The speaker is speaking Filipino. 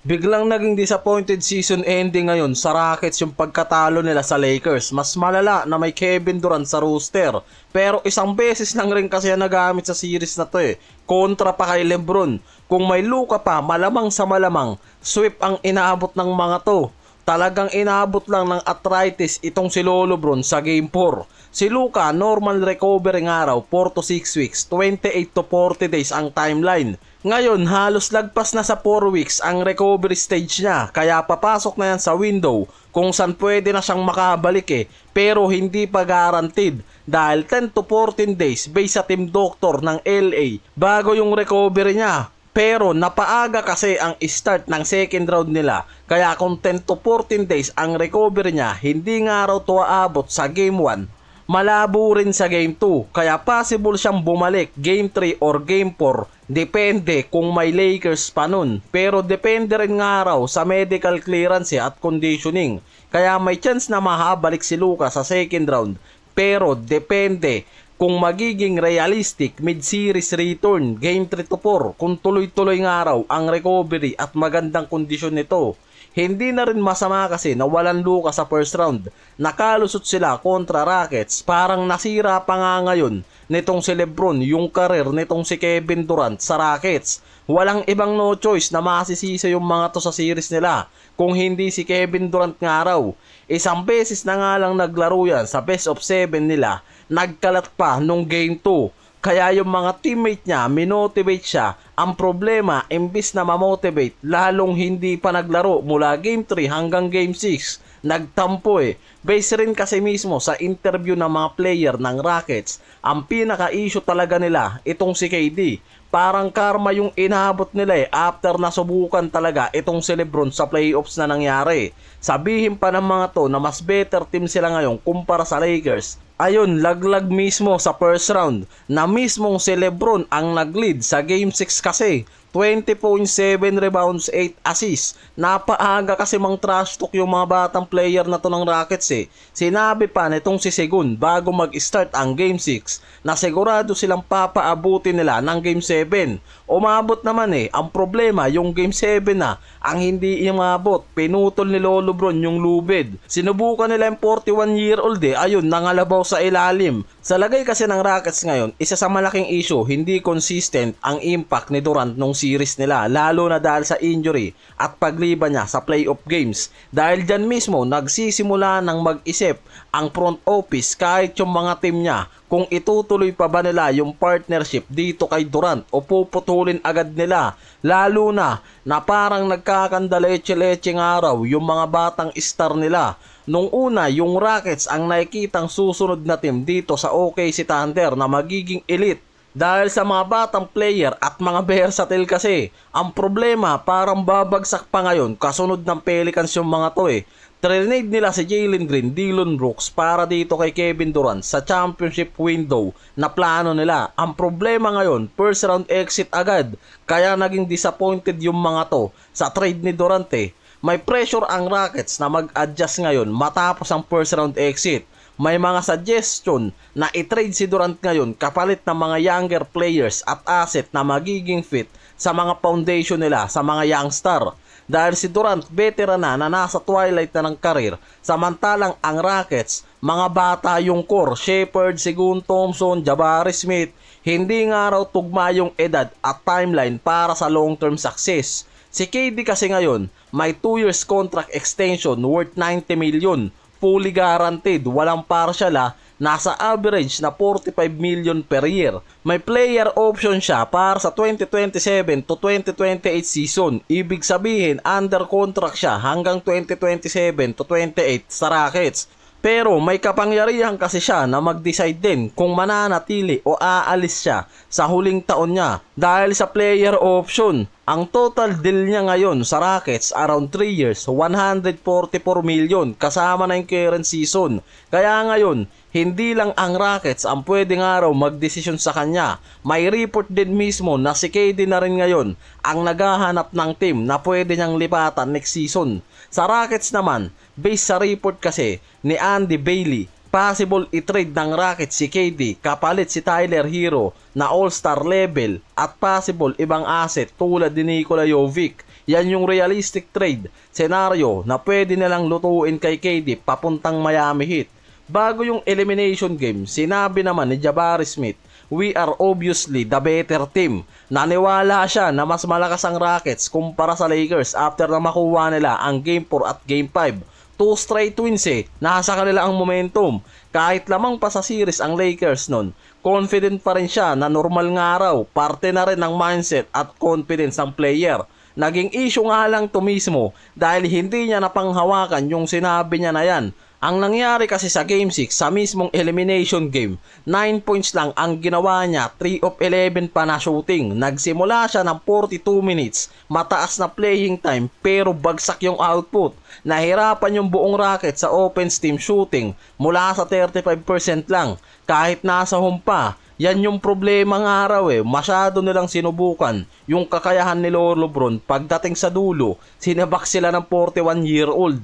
Biglang naging disappointed season ending ngayon sa Rockets yung pagkatalo nila sa Lakers. Mas malala na may Kevin Durant sa roster. Pero isang beses lang rin kasi nagamit sa series na to kontra pa kay LeBron. Kung may Luka pa, malamang sa malamang, sweep ang inaabot ng mga to. Talagang inaabot lang ng arthritis itong si Lolo Bron sa Game 4. Si Luka, normal recovery araw, 4 to 6 weeks, 28 to 40 days ang timeline. Ngayon, halos lagpas na sa 4 weeks ang recovery stage niya, kaya papasok na yan sa window kung saan pwede na siyang makabalik pero hindi pa guaranteed dahil 10 to 14 days based sa team doctor ng LA bago yung recovery niya. Pero napaaga kasi ang start ng second round nila, kaya kung 10 to 14 days ang recovery niya, hindi nga raw to aabot sa game 1, malabo rin sa game 2, kaya possible siyang bumalik game 3 or game 4, depende kung may Lakers pa nun. Pero depende rin nga raw sa medical clearance at conditioning, kaya may chance na mahabalik si Luka sa second round, pero depende kung magiging realistic mid-series return, game 3 to 4, kung tuloy-tuloy nga raw ang recovery at magandang kondisyon nito. Hindi na rin masama kasi na walang Luka sa first round. Nakalusot sila kontra Rockets, parang nasira pa nga ngayon nitong si LeBron yung career nitong si Kevin Durant sa Rockets. Walang ibang no choice na masisisa yung mga to sa series nila kung hindi si Kevin Durant nga raw. Isang beses na nga lang naglaro yan sa best of 7 nila, nagkalat pa nung game 2. Kaya yung mga teammate niya, minotivate siya. Ang problema, imbis na mamotivate, lalong hindi pa naglaro mula game 3 hanggang game 6. Nagtampo Base rin kasi mismo sa interview ng mga player ng Rockets, ang pinaka-issue talaga nila, itong si KD. Parang karma yung inaabot nila after nasubukan talaga itong si LeBron sa playoffs na nangyari. Sabihin pa ng mga to na mas better team sila ngayon kumpara sa Lakers. Ayun, laglag mismo sa first round na mismong si LeBron ang nag-lead sa game 6 kasi. 20.7 rebounds, 8 assists. Napaaga kasi mang trash talk yung mga batang player na to ng Rockets Sinabi pa nitong si Segun bago mag-start ang game 6 na sigurado silang papaabutin nila ng game 7. Umabot naman ang problema yung game 7 na ang hindi umabot. Pinutol ni Lolo Bron yung lubid. Sinubukan nila yung 41-year-old ayun, nangalabaw sa ilalim. Sa lagay kasi ng Rockets ngayon, isa sa malaking issue, hindi consistent ang impact ni Durant nung series nila, lalo na dahil sa injury at pagliban niya sa playoff games. Dahil dyan mismo, nagsisimula ng mag-isip ang front office kahit yung mga team niya kung itutuloy pa ba nila yung partnership dito kay Durant o puputulin agad nila. Lalo na parang nagkakandaleche-lecheng araw yung mga batang star nila. Nung una, yung Rockets ang nakikitang susunod na team dito sa OKC Thunder na magiging elite. Dahil sa mga batang player at mga versatile kasi. Ang problema, parang babagsak pa ngayon kasunod ng Pelicans yung mga to Trinade nila si Jalen Green, Dillon Brooks para dito kay Kevin Durant sa championship window na plano nila. Ang problema ngayon, first round exit agad. Kaya naging disappointed yung mga to sa trade ni Durant May pressure ang Rockets na mag-adjust ngayon matapos ang first round exit. May mga suggestion na i-trade si Durant ngayon kapalit ng mga younger players at asset na magiging fit sa mga foundation nila sa mga youngstar. Dahil si Durant veteran na nasa twilight na ng karir, samantalang ang Rockets, mga bata yung core, Shepherd, Segun, Thompson, Jabari Smith, hindi nga raw tugma yung edad at timeline para sa long-term success. Si KD kasi ngayon, may 2 years contract extension worth 90 million, fully guaranteed, walang partial nasa average na 45 million per year. May player option siya para sa 2027 to 2028 season. Ibig sabihin, under contract siya hanggang 2027 to 28 sa Rockets. Pero may kapangyarihan kasi siya na mag-decide din kung mananatili o aalis siya sa huling taon niya dahil sa player option. Ang total deal niya ngayon sa Rockets around 3 years, 144 million kasama na yung current season. Kaya ngayon, hindi lang ang Rockets ang pwedeng araw magdesisyon sa kanya. May report din mismo na si KD na rin ngayon ang naghahanap ng team na pwede niyang lipatan next season. Sa Rockets naman, based sa report kasi ni Andy Bailey, possible i-trade ng Rockets si KD kapalit si Tyler Hero na all-star level at possible ibang asset tulad ni Nikola Jovic. Yan yung realistic trade scenario na pwede nilang lutuin kay KD papuntang Miami Heat. Bago yung elimination game, sinabi naman ni Jabari Smith, "We are obviously the better team." Naniwala siya na mas malakas ang Rockets kumpara sa Lakers after na makuha nila ang Game 4 at Game 5. Two straight wins nasa kanila ang momentum. Kahit lamang pa sa series ang Lakers nun, confident pa rin siya na normal nga raw, parte na rin ng mindset at confidence ng player. Naging issue nga lang to mismo dahil hindi niya napanghawakan yung sinabi niya na yan. Ang nangyari kasi sa Game 6 sa mismong elimination game, 9 points lang ang ginawa niya, 3 of 11 pa na shooting. Nagsimula siya ng 42 minutes, mataas na playing time pero bagsak yung output. Nahirapan yung buong Rockets sa offense team shooting mula sa 35% lang. Kahit nasa home pa, yan yung problema ng araw masyado nilang sinubukan yung kakayahan ni LeBron pagdating sa dulo, sinabak sila ng 41-year-old.